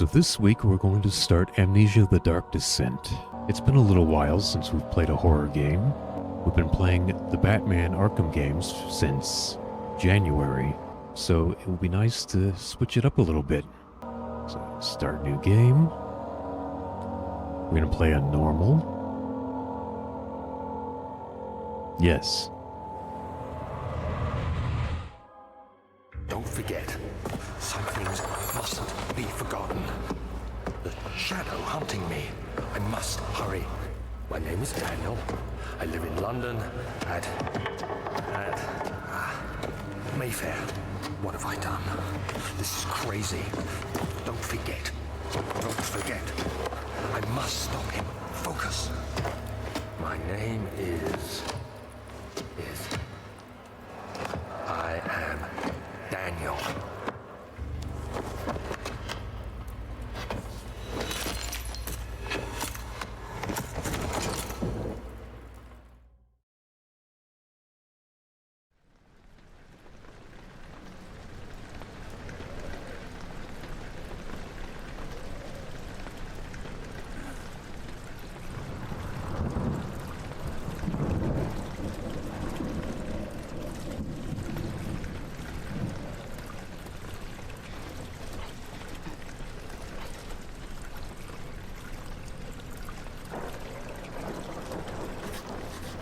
So this week we're going to start Amnesia: The Dark Descent. It's been a little while since we've played a horror game. We've been playing the Batman Arkham games since January, so it would be nice to switch it up a little bit. So start new game. We're going to play on normal. Yes. Don't forget, some things mustn't be forgotten. The shadow hunting me. I must hurry. My name is Daniel. I live in London at Mayfair. What have I done? This is crazy. Don't forget. Don't forget. I must stop him. Focus. My name is I am Daniel.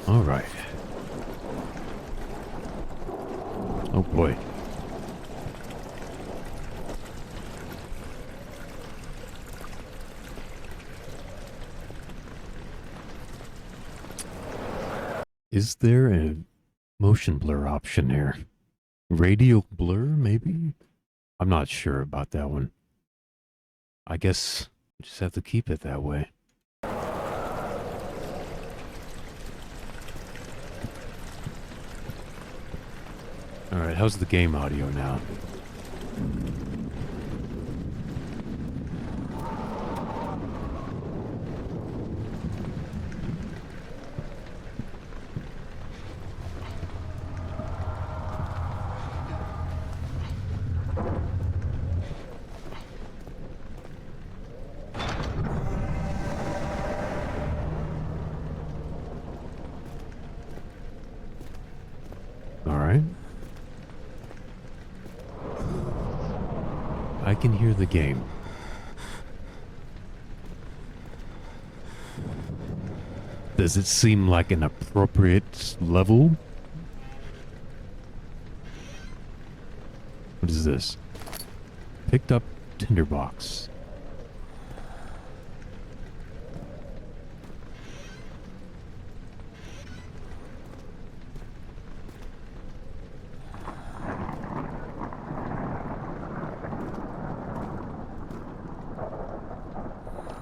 All right. Oh boy. Is there a motion blur option here? Radial blur, maybe? I'm not sure about that one. I guess we just have to keep it that way. Alright, how's the game audio now? Alright. I can hear the game. Does it seem like an appropriate level? What is this? Picked up tinderbox.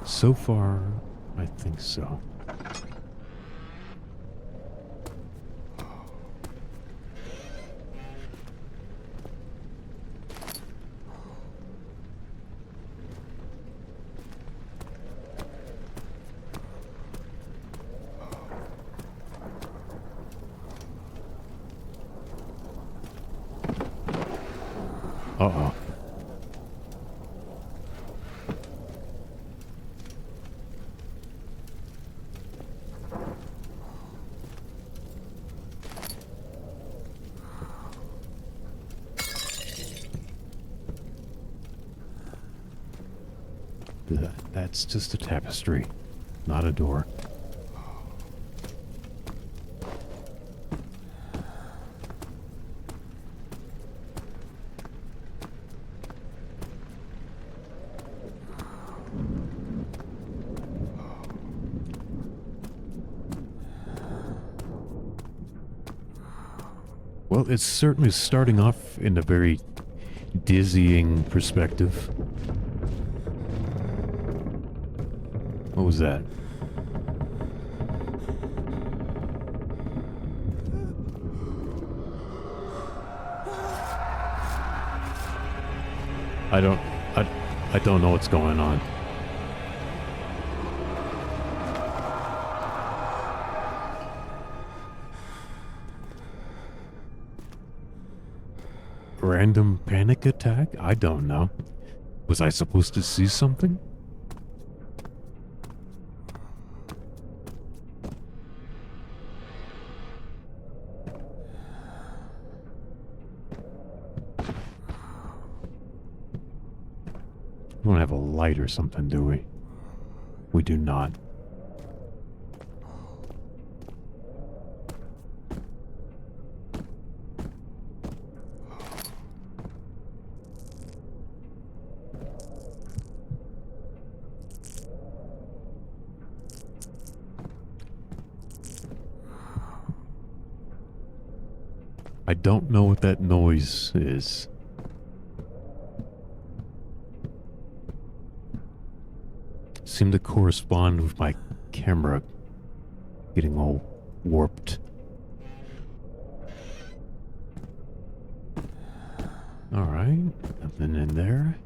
So far, I think so. Uh-oh. That's just a tapestry, not a door. Well, it's certainly starting off in a very dizzying perspective. What was that? I don't know what's going on. Random panic attack? I don't know. Was I supposed to see something? We don't have a light or something, do we? We do not. I don't know what that noise is. Seemed to correspond with my camera getting all warped. Alright, nothing in there.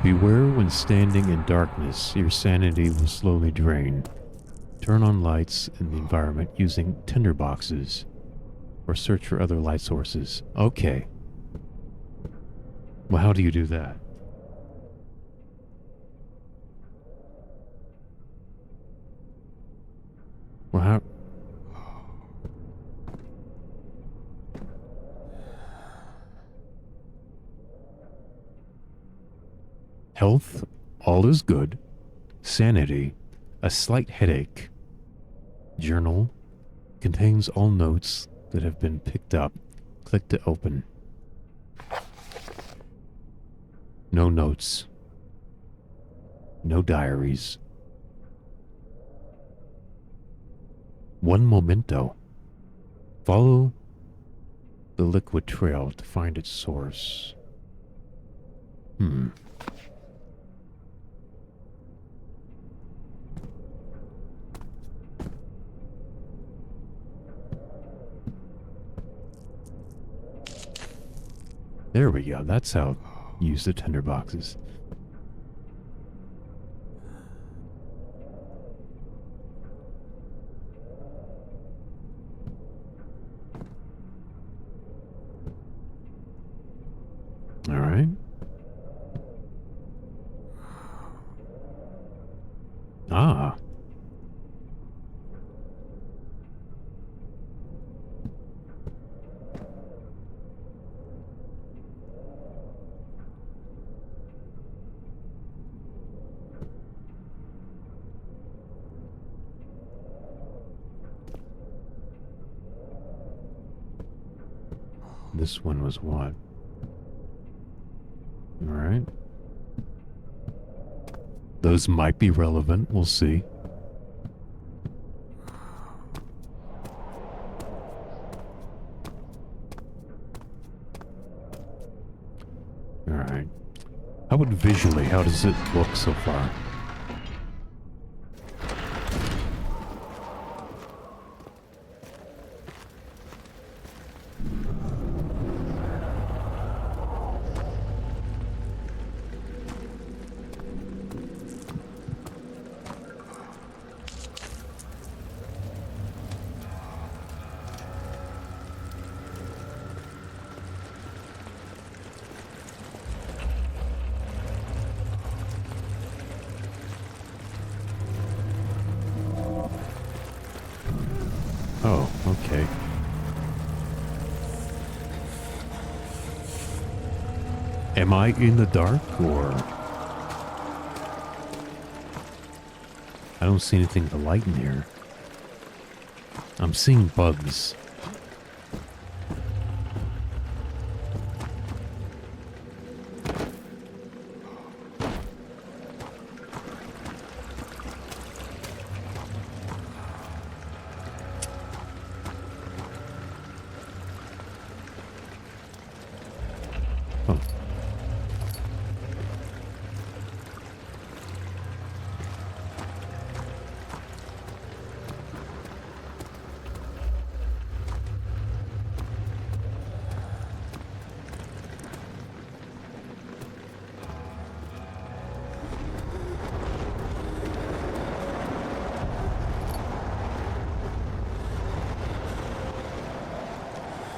Beware when standing in darkness, your sanity will slowly drain. Turn on lights in the environment using tinderboxes, or search for other light sources. Okay. Well, how do you do that? Well, how... Health, all is good. Sanity, a slight headache. Journal, contains all notes that have been picked up. Click to open. No notes. No diaries. One memento. Follow the liquid trail to find its source. There we go. That's how you use the tinderboxes. All right. Ah. This one was what? All right. Those might be relevant. We'll see. All right. How about visually? How does it look so far? Oh, okay. Am I in the dark, or... I don't see anything to light in here. I'm seeing bugs. Oh.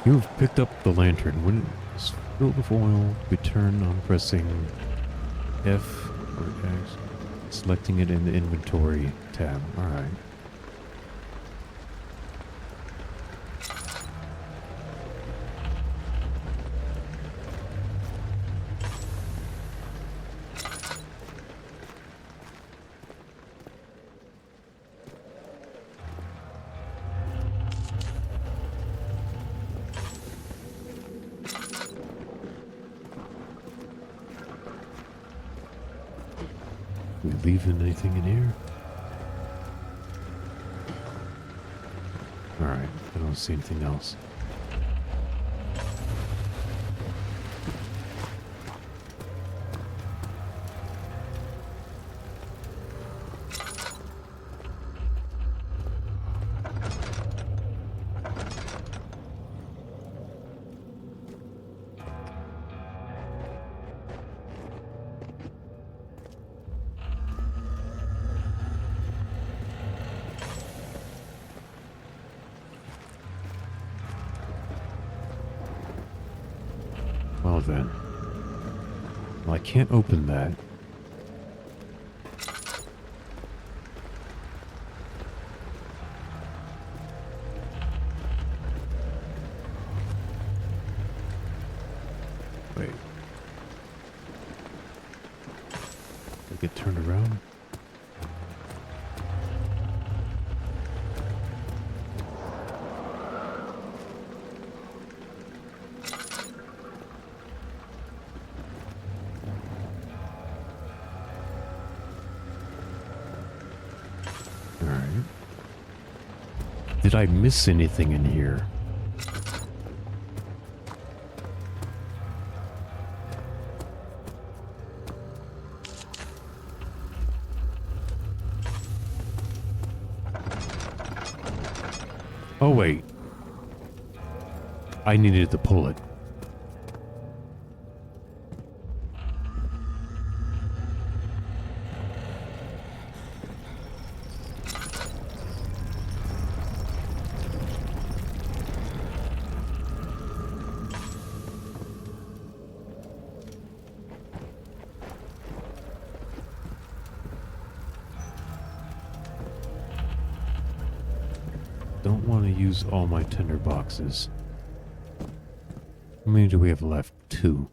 You have picked up the lantern. When it's filled with oil, return on pressing F or X, selecting it in the inventory tab. Alright. We leaving anything in here? Alright, I don't see anything else. Well then. Well, I can't open that. Wait. Did I get turned around? Alright. Did I miss anything in here? Oh wait. I needed to pull it. Don't want to use all my tinder boxes. How many do we have left? 2.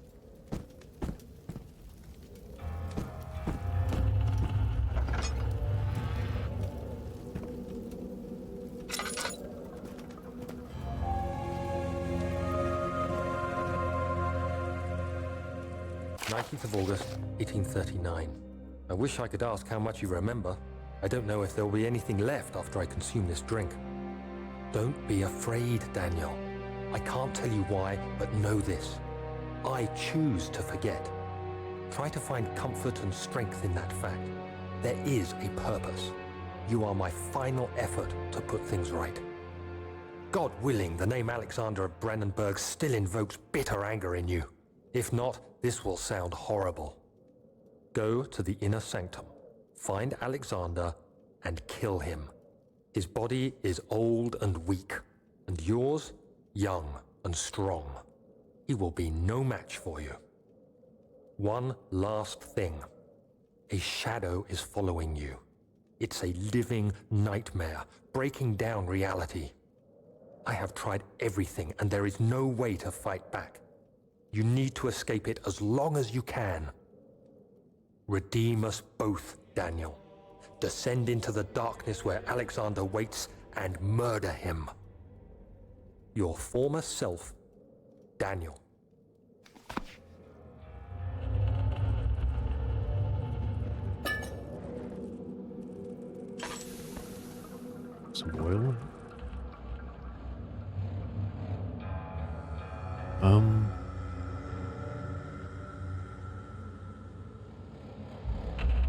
August 1839. I wish I could ask how much you remember. I don't know if there will be anything left after I consume this drink. Don't be afraid, Daniel. I can't tell you why, but know this. I choose to forget. Try to find comfort and strength in that fact. There is a purpose. You are my final effort to put things right. God willing, the name Alexander of Brandenburg still invokes bitter anger in you. If not, this will sound horrible. Go to the inner sanctum, find Alexander, and kill him. His body is old and weak, and yours, young and strong. He will be no match for you. One last thing. A shadow is following you. It's a living nightmare, breaking down reality. I have tried everything, and there is no way to fight back. You need to escape it as long as you can. Redeem us both, Daniel. Descend into the darkness where Alexander waits and murder him. Your former self, Daniel. Some oil?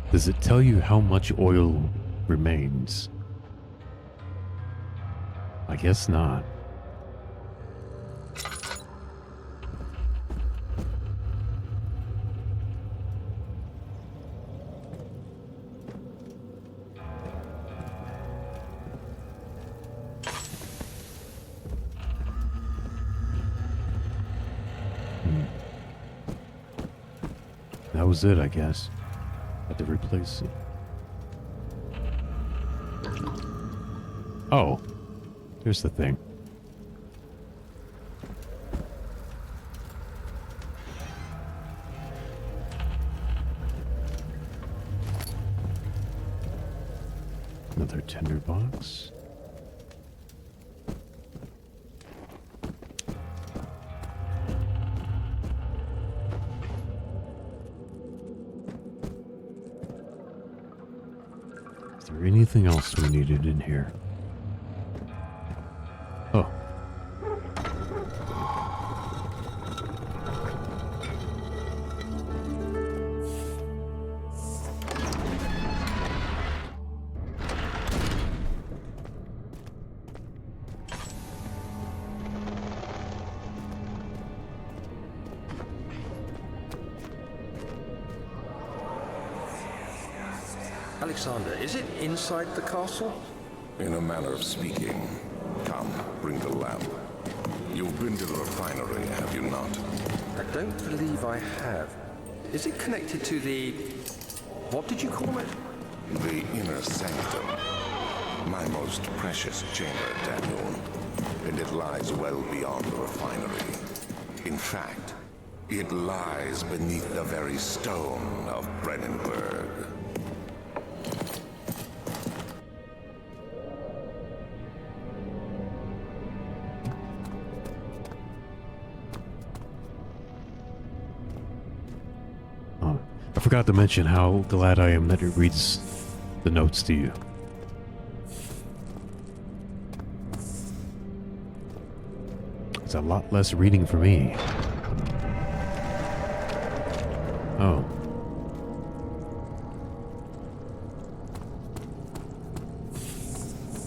Does it tell you how much oil remains? I guess not. That was it, I guess. Had to replace it. Oh, here's the thing. Another tinderbox. Is there anything else we needed in here? Oh. Alexander, is it inside the castle? In a manner of speaking. Come, bring the lamp. You've been to the refinery, have you not? I don't believe I have. Is it connected to the... what did you call it? The inner sanctum. My most precious chamber, Daniel. And it lies well beyond the refinery. In fact, it lies beneath the very stone of Brennenburg. I forgot to mention how glad I am that it reads the notes to you. It's a lot less reading for me. Oh.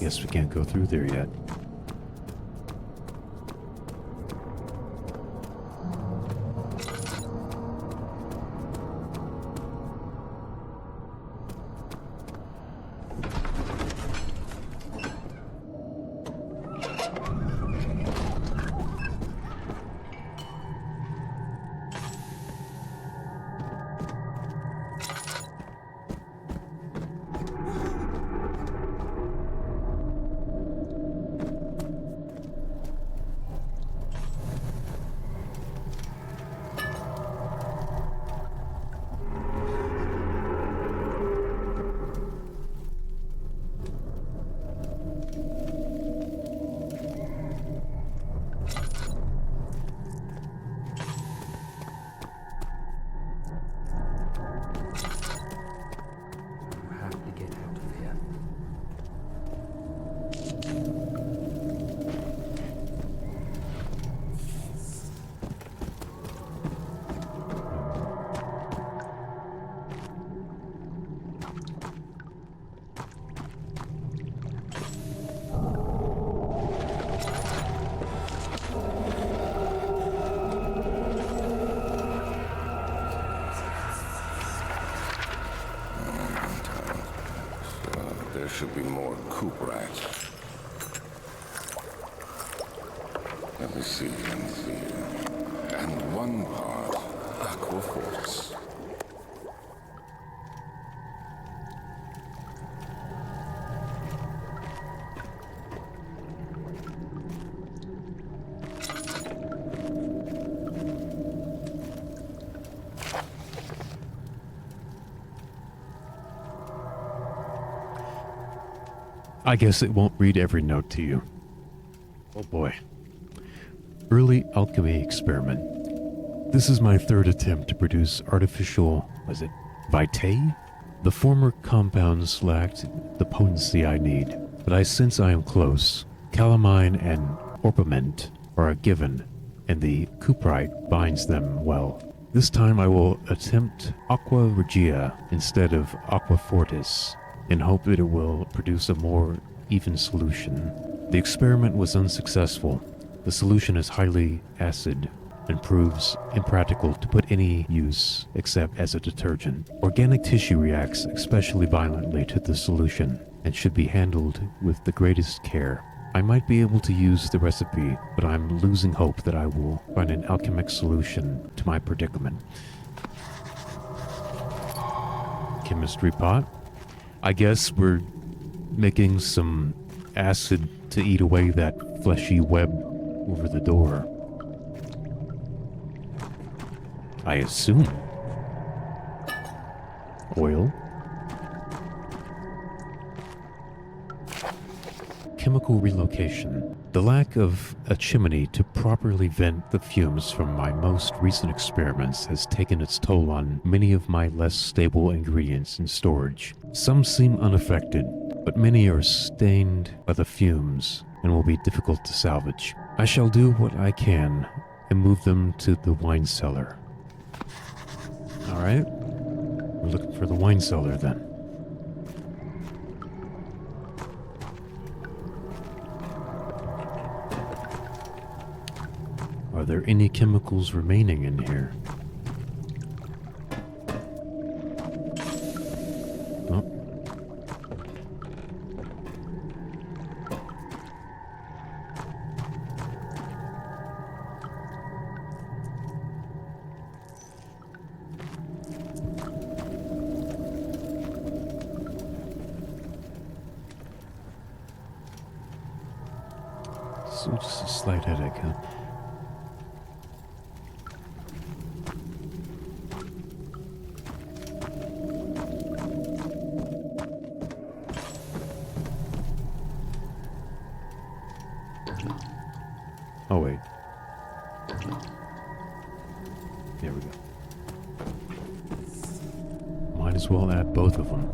Guess we can't go through there yet. There should be more coop rats. Let me see. And one part aqua force. I guess it won't read every note to you. Oh boy. Early alchemy experiment. This is my third attempt to produce artificial, vitae? The former compounds lacked the potency I need, but I sense I am close. Calamine and orpiment are a given, and the cuprite binds them well. This time I will attempt aqua regia instead of aqua fortis, in hope that it will produce a more even solution. The experiment was unsuccessful. The solution is highly acid and proves impractical to put any use except as a detergent. Organic tissue reacts especially violently to the solution and should be handled with the greatest care. I might be able to use the recipe, but I'm losing hope that I will find an alchemic solution to my predicament. Chemistry pot. I guess we're making some acid to eat away that fleshy web over the door. I assume. Oil. Chemical relocation. The lack of a chimney to properly vent the fumes from my most recent experiments has taken its toll on many of my less stable ingredients in storage. Some seem unaffected, but many are stained by the fumes and will be difficult to salvage. I shall do what I can and move them to the wine cellar. Alright, we're looking for the wine cellar then. Are there any chemicals remaining in here? Oh. So just a slight headache, huh? Oh, wait. There we go. Might as well add both of them.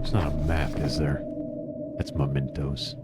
It's not a map, is there? That's mementos.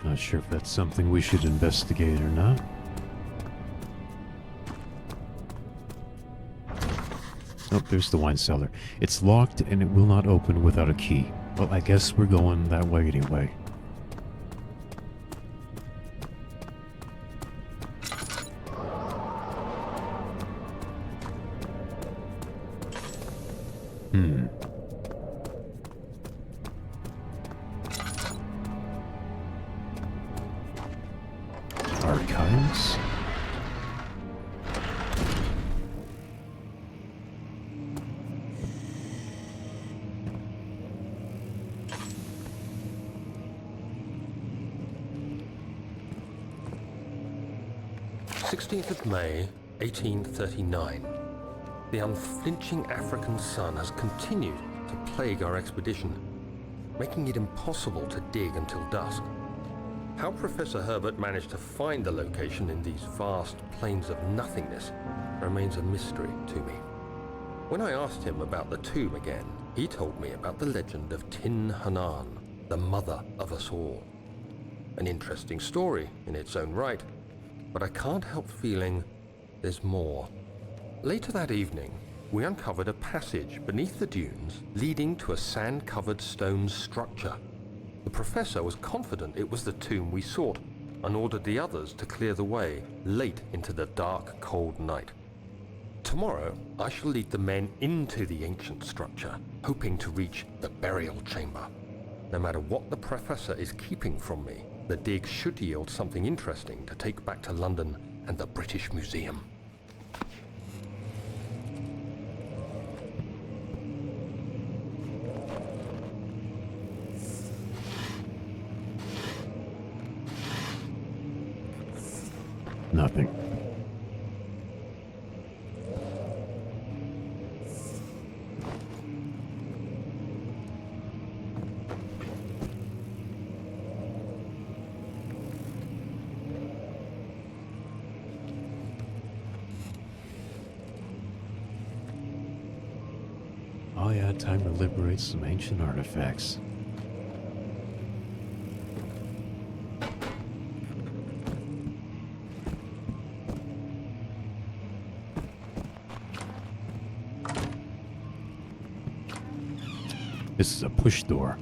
Not sure if that's something we should investigate or not. Oh, there's the wine cellar. It's locked and it will not open without a key. Well, I guess we're going that way anyway. Archives? May 1839. The unflinching African sun has continued to plague our expedition, making it impossible to dig until dusk. How Professor Herbert managed to find the location in these vast plains of nothingness remains a mystery to me. When I asked him about the tomb again, he told me about the legend of Tin Hanan, the mother of us all. An interesting story in its own right, but I can't help feeling there's more. Later that evening, we uncovered a passage beneath the dunes leading to a sand-covered stone structure. The professor was confident it was the tomb we sought and ordered the others to clear the way late into the dark, cold night. Tomorrow, I shall lead the men into the ancient structure, hoping to reach the burial chamber. No matter what the professor is keeping from me, the dig should yield something interesting to take back to London and the British Museum. Nothing. Oh yeah, time to liberate some ancient artifacts. This is a push door.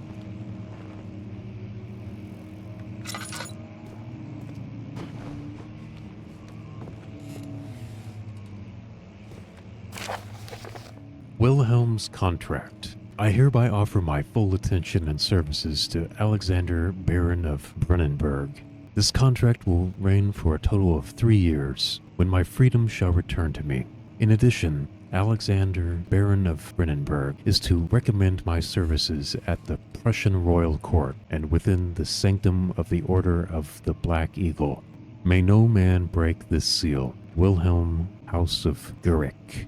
Wilhelm's contract. I hereby offer my full attention and services to Alexander, Baron of Brennenburg. This contract will reign for a total of 3 years, when my freedom shall return to me. In addition, Alexander, Baron of Brennenburg, is to recommend my services at the Prussian royal court and within the sanctum of the Order of the Black Eagle. May no man break this seal. Wilhelm, House of Gurick.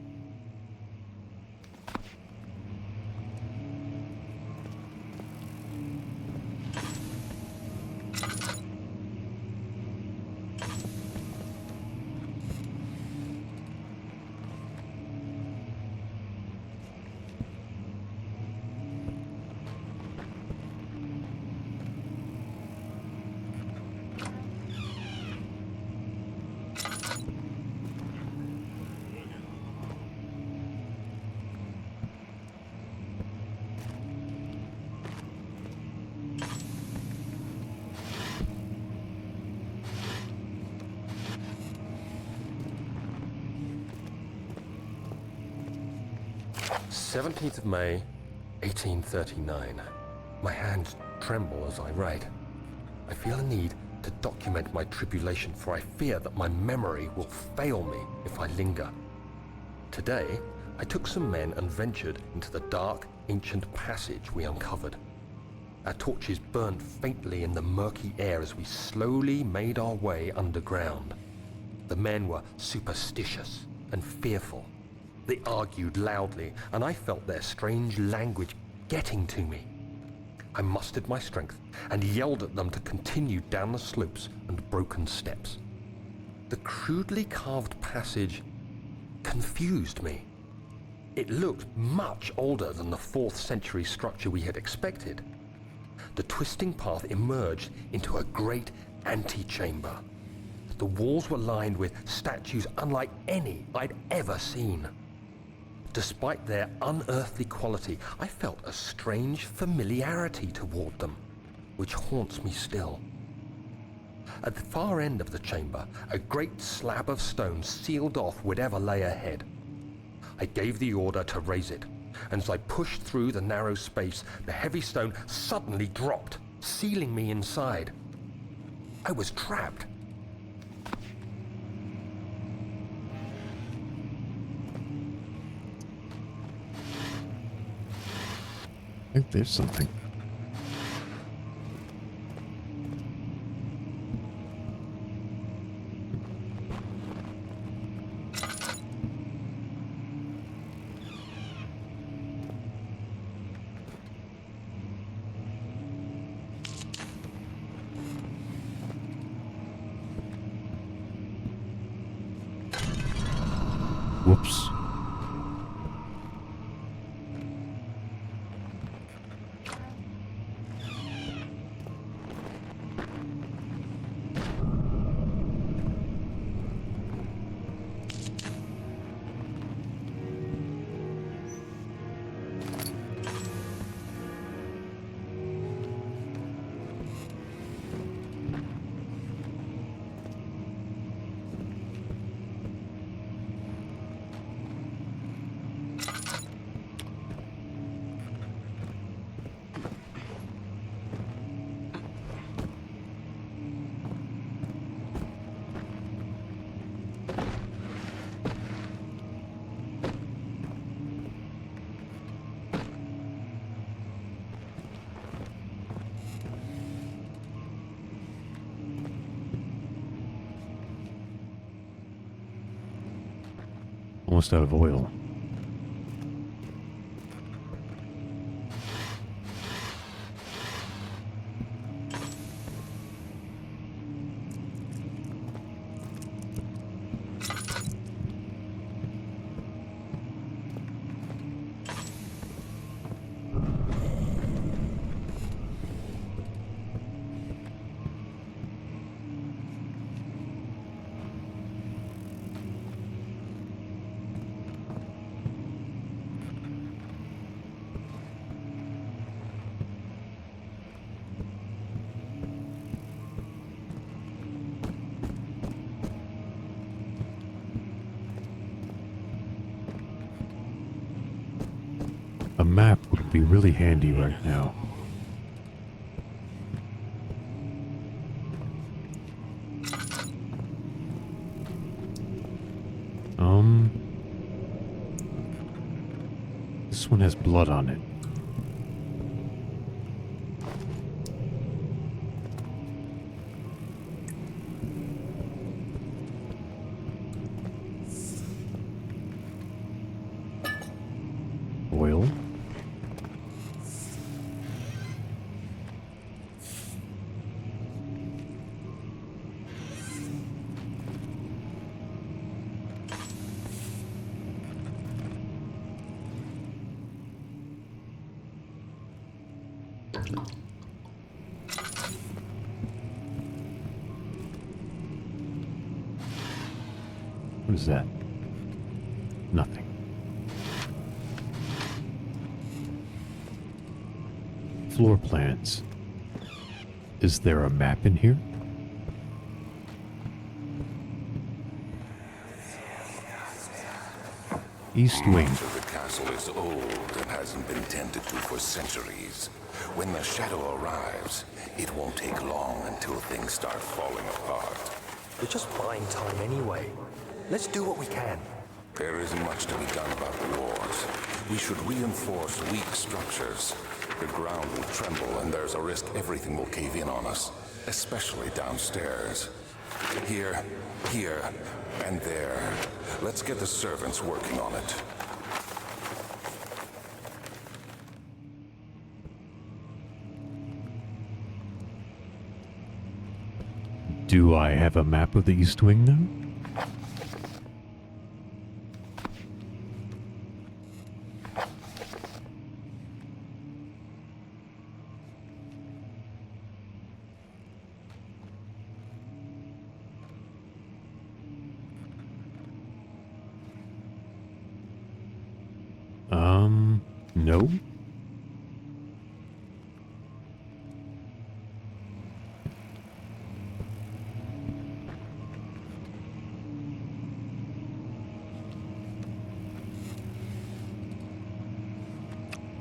"17th of May, 1839. My hands tremble as I write. I feel a need to document my tribulation, for I fear that my memory will fail me if I linger. Today, I took some men and ventured into the dark, ancient passage we uncovered. Our torches burned faintly in the murky air as we slowly made our way underground. The men were superstitious and fearful. They argued loudly, and I felt their strange language getting to me. I mustered my strength and yelled at them to continue down the slopes and broken steps. The crudely carved passage confused me. It looked much older than the 4th century structure we had expected. The twisting path emerged into a great antechamber. The walls were lined with statues unlike any I'd ever seen. Despite their unearthly quality, I felt a strange familiarity toward them, which haunts me still. At the far end of the chamber, a great slab of stone sealed off whatever lay ahead. I gave the order to raise it, and as I pushed through the narrow space, the heavy stone suddenly dropped, sealing me inside. I was trapped. I think there's something. Whoops. Almost out of oil. A map would be really handy right now. This one has blood on it. Oil. What is that? Nothing. Floor plans. Is there a map in here? East Wing. Much of the castle is old and hasn't been tended to for centuries. When the shadow arrives, it won't take long until things start falling apart. We're just buying time anyway. Let's do what we can. There isn't much to be done about the walls. We should reinforce weak structures. The ground will tremble and there's a risk everything will cave in on us, especially downstairs. Here, and there. Let's get the servants working on it. Do I have a map of the East Wing now? No.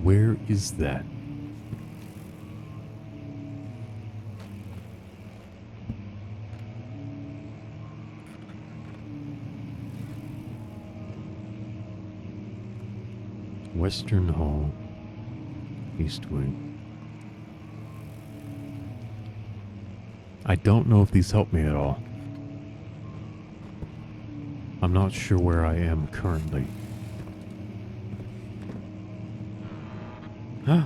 Where is that? Western Hall, East Wing. I don't know if these help me at all. I'm not sure where I am currently. Huh?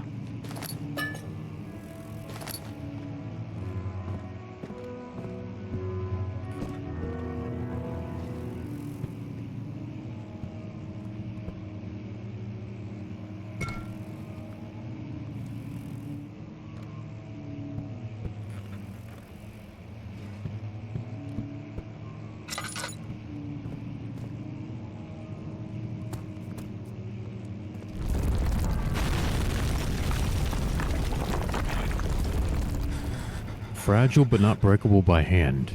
Fragile but not breakable by hand.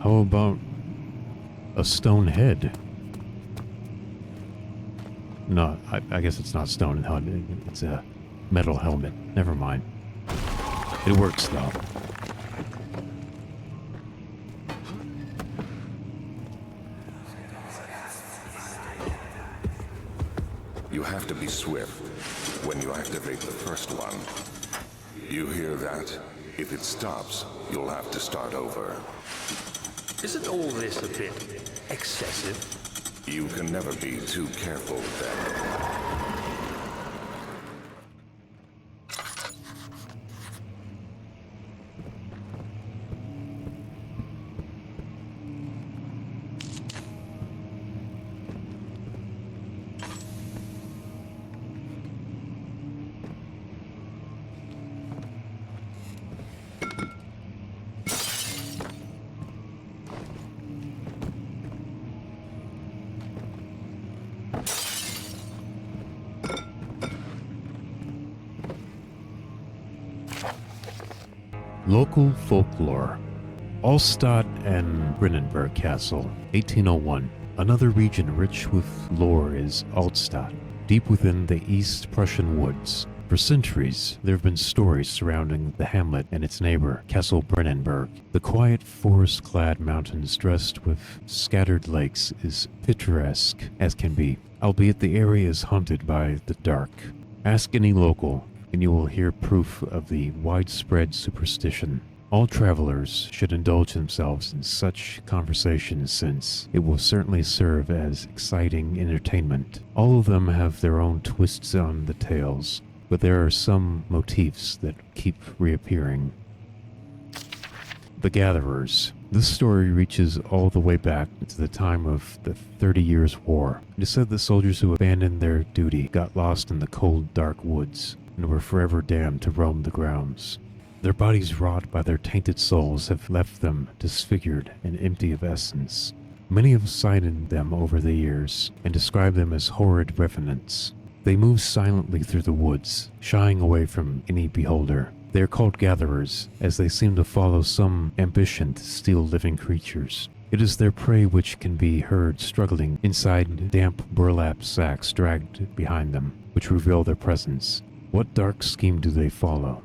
How about a stone head? No, I guess it's not stone. It's a metal helmet. Never mind. It works though. You have to be swift when you activate the first one. You hear that? If it stops, you'll have to start over. Isn't all this a bit excessive? You can never be too careful, Daniel. Local folklore. Allstadt and Brinnenberg Castle, 1801. Another region rich with lore is Altstadt, deep within the East Prussian woods. For centuries, there have been stories surrounding the hamlet and its neighbor, Castle Brennenburg. The quiet forest-clad mountains dressed with scattered lakes is picturesque as can be, albeit the area is haunted by the dark. Ask any local, and you will hear proof of the widespread superstition. All travelers should indulge themselves in such conversations since it will certainly serve as exciting entertainment. All of them have their own twists on the tales, but there are some motifs that keep reappearing. The Gatherers. This story reaches all the way back to the time of the 30 Years' War. It is said that soldiers who abandoned their duty got lost in the cold, dark woods and were forever damned to roam the grounds. Their bodies wrought by their tainted souls have left them disfigured and empty of essence. Many have cited them over the years and described them as horrid revenants. They move silently through the woods, shying away from any beholder. They are called gatherers, as they seem to follow some ambition to steal living creatures. It is their prey which can be heard struggling inside damp burlap sacks dragged behind them, which reveal their presence. What dark scheme do they follow?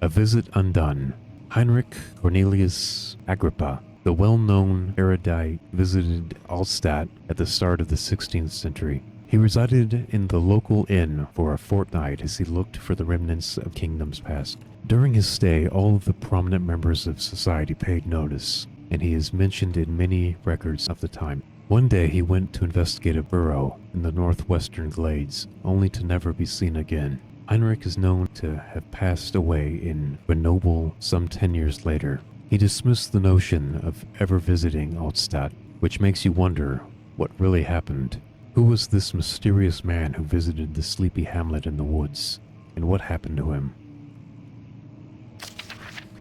A Visit Undone. Heinrich Cornelius Agrippa, the well-known erudite, visited Altstadt at the start of the 16th century. He resided in the local inn for a fortnight as he looked for the remnants of kingdoms past. During his stay, all of the prominent members of society paid notice, and he is mentioned in many records of the time. One day he went to investigate a burrow in the northwestern glades, only to never be seen again. Heinrich is known to have passed away in Grenoble some 10 years later. He dismissed the notion of ever visiting Altstadt, which makes you wonder what really happened. Who was this mysterious man who visited the sleepy hamlet in the woods, and what happened to him?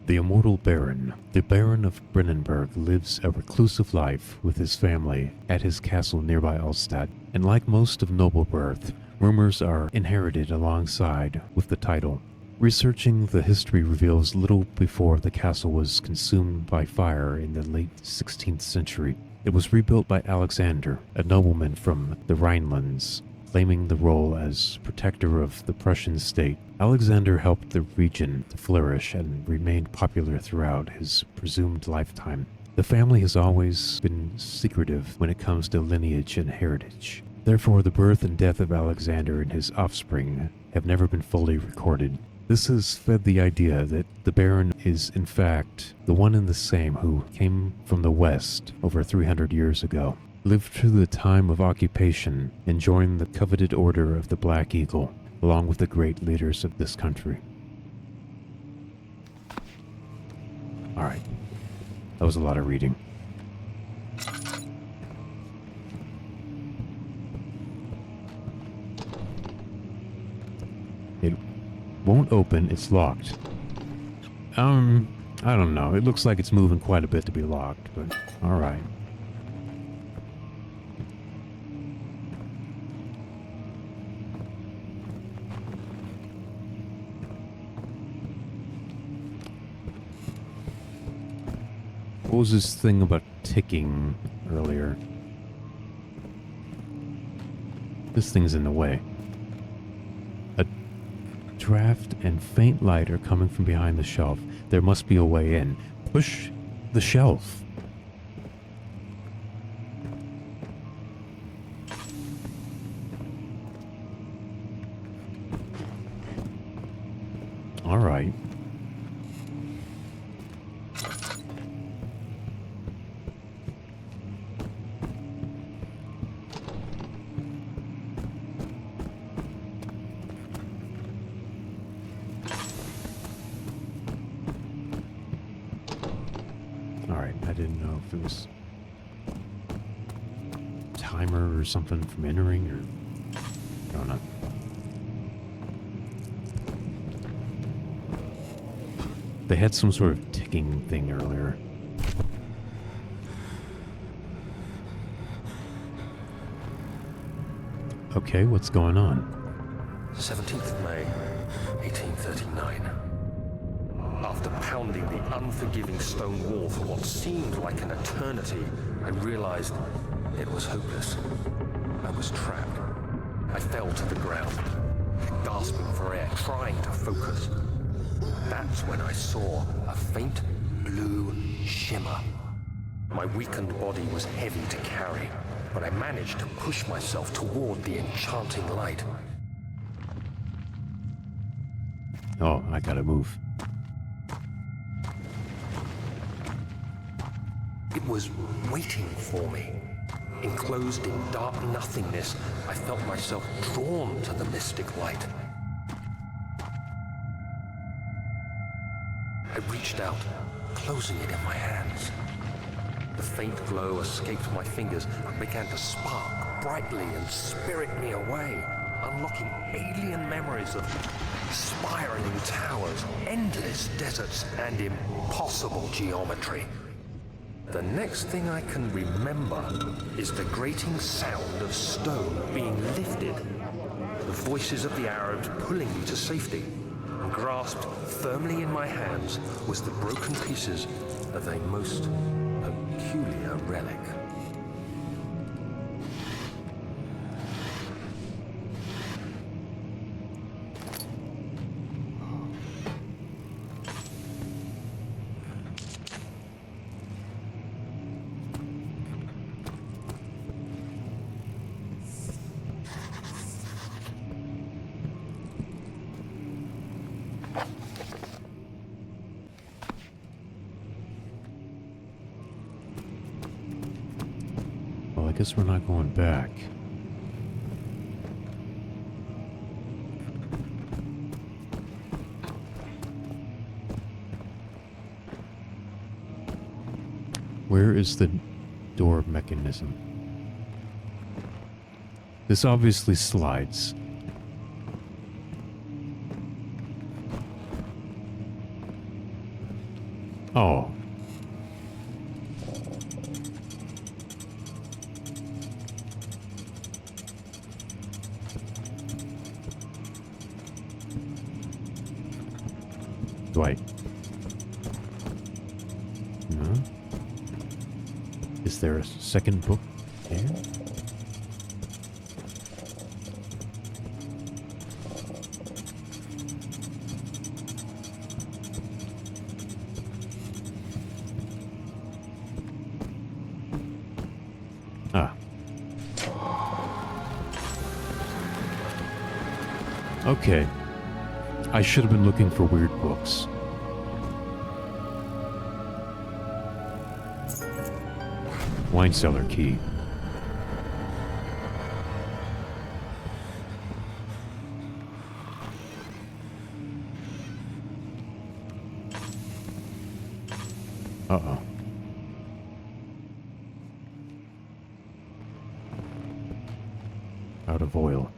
The Immortal Baron. The Baron of Brennenburg lives a reclusive life with his family at his castle nearby Altstadt, and like most of noble birth, rumors are inherited alongside with the title. Researching the history reveals little before the castle was consumed by fire in the late 16th century. It was rebuilt by Alexander, a nobleman from the Rhinelands, claiming the role as protector of the Prussian state. Alexander helped the region to flourish and remained popular throughout his presumed lifetime. The family has always been secretive when it comes to lineage and heritage. Therefore, the birth and death of Alexander and his offspring have never been fully recorded. This has fed the idea that the Baron is, in fact, the one and the same who came from the West over 300 years ago, lived through the time of occupation, and joined the coveted Order of the Black Eagle, along with the great leaders of this country. Alright, that was a lot of reading. It won't open, it's locked. I don't know. It looks like it's moving quite a bit to be locked, but alright. What was this thing about ticking earlier? This thing's in the way. A draft and faint light are coming from behind the shelf. There must be a way in. Push the shelf. All right. I didn't know if it was timer or something from entering, or I don't know. They had some sort of ticking thing earlier. Okay, what's going on? 17th of May, 1839. After pounding the unforgiving stone wall for what seemed like an eternity, I realized it was hopeless. I was trapped. I fell to the ground, gasping for air, trying to focus. That's when I saw a faint blue shimmer. My weakened body was heavy to carry, but I managed to push myself toward the enchanting light. Oh, I gotta move. It was waiting for me. Enclosed in dark nothingness, I felt myself drawn to the mystic light. I reached out, closing it in my hands. The faint glow escaped my fingers and began to spark brightly and spirit me away, unlocking alien memories of spiraling towers, endless deserts, and impossible geometry. The next thing I can remember is the grating sound of stone being lifted, the voices of the Arabs pulling me to safety, and grasped firmly in my hands was the broken pieces of a most peculiar relic. Well, I guess we're not going back. Where is the door mechanism? This obviously slides. Oh. Dwight. No? Is there a second book there? Ah. Okay. I should have been looking for weird books. Wine cellar key. Uh-oh. Out of oil.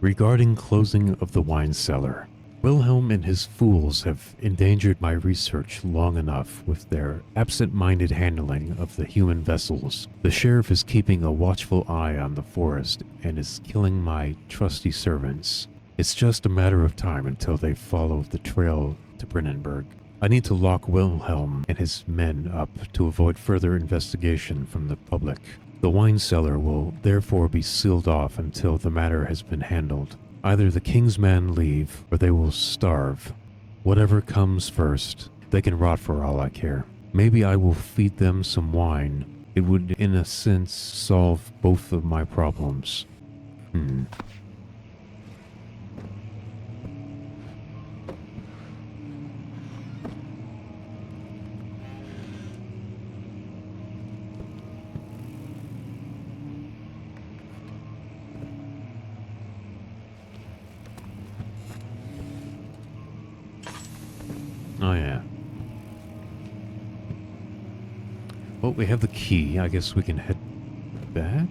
Regarding closing of the wine cellar, Wilhelm and his fools have endangered my research long enough with their absent-minded handling of the human vessels. The sheriff is keeping a watchful eye on the forest and is killing my trusty servants. It's just a matter of time until they follow the trail to Brennenburg. I need to lock Wilhelm and his men up to avoid further investigation from the public. The wine cellar will therefore be sealed off until the matter has been handled. Either the king's men leave, or they will starve. Whatever comes first, they can rot for all I care. Maybe I will feed them some wine. It would, in a sense, solve both of my problems. Oh, yeah. Well, we have the key. I guess we can head back?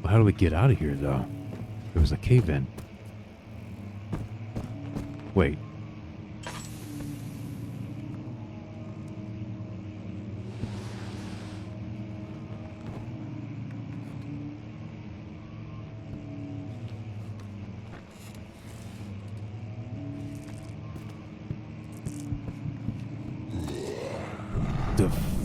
Well, how do we get out of here, though? There was a cave-in. Wait. the